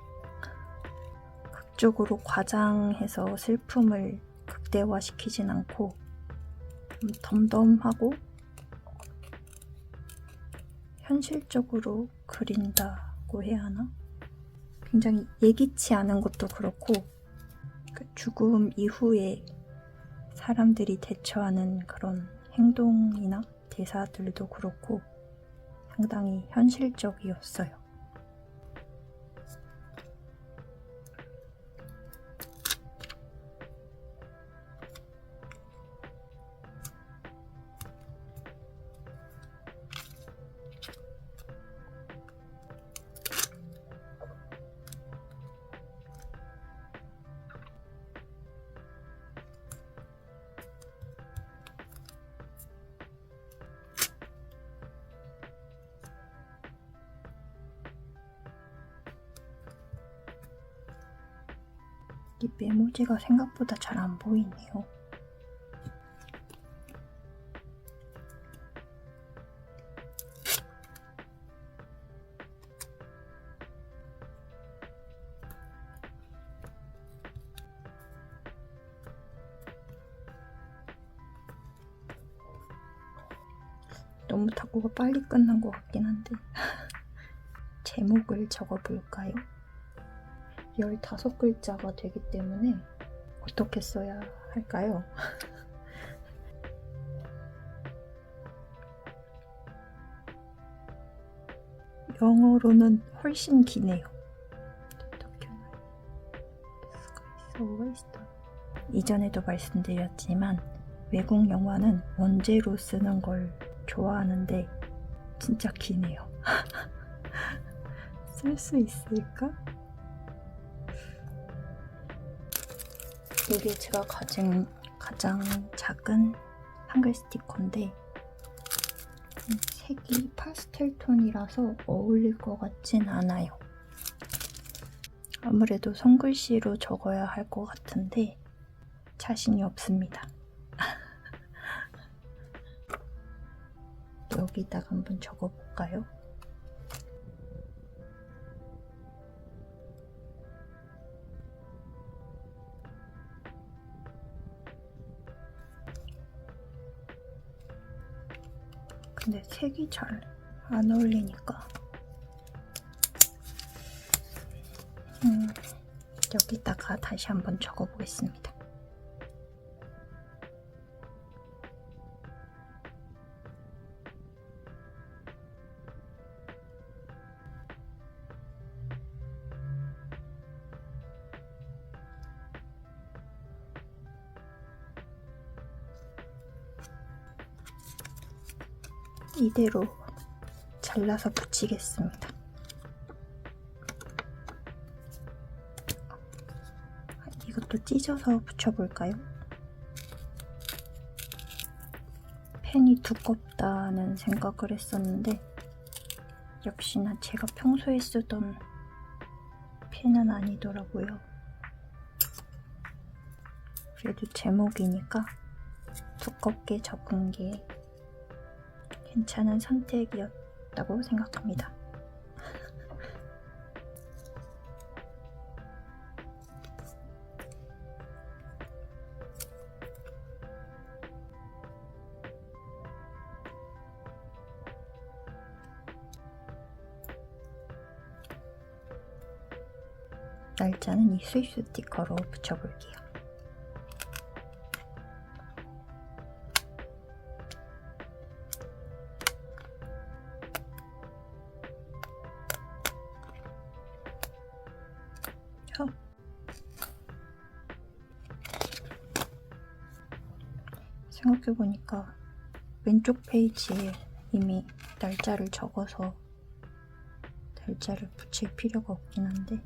극적으로 과장해서 슬픔을 극대화시키진 않고 좀 덤덤하고 현실적으로 그린다고 해야 하나? 굉장히 예기치 않은 것도 그렇고 그 죽음 이후에 사람들이 대처하는 그런 행동이나 대사들도 그렇고 상당히 현실적이었어요. 이 메모지가 생각보다 잘 안 보이네요. 너무 탁구가 빨리 끝난 것 같긴 한데 제목을 적어볼까요? 15글자가 되기 때문에 어떻게 써야 할까요? 영어로는 훨씬 기네요. 이전에도 말씀드렸지만 외국 영화는 원제로 쓰는 걸 좋아하는데 진짜 기네요. 쓸 수 있을까? 이게 제가 가진 가장 작은 한글 스티커인데 색이 파스텔 톤이라서 어울릴 것 같진 않아요. 아무래도 손글씨로 적어야 할 것 같은데 자신이 없습니다. 여기다가 한번 적어볼까요? 근데 색이 잘 안 어울리니까 여기다가 다시 한번 적어보겠습니다. 이대로 잘라서 붙이겠습니다. 이것도 찢어서 붙여볼까요? 펜이 두껍다는 생각을 했었는데 역시나 제가 평소에 쓰던 펜은 아니더라고요. 그래도 제목이니까 두껍게 접은 게 괜찮은 선택이었다고 생각합니다. 날짜는 이 수입 스티커로 붙여볼게요. 생각해보니까 왼쪽 페이지에 이미 날짜를 적어서 날짜를 붙일 필요가 없긴 한데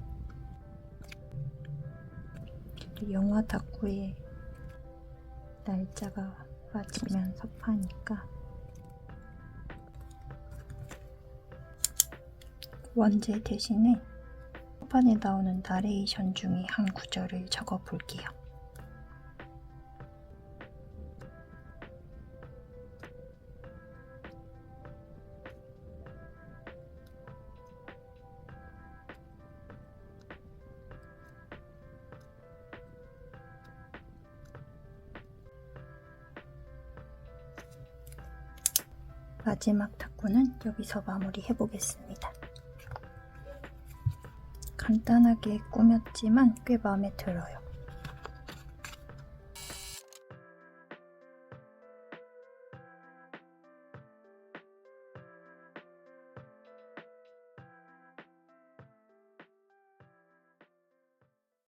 영화 덕후에 날짜가 빠지면 섭하니까 원제 대신에 초반에 나오는 나레이션 중에 한 구절을 적어 볼게요. 마지막 탁구는 여기서 마무리해 보겠습니다. 간단하게 꾸몄지만 꽤 마음에 들어요.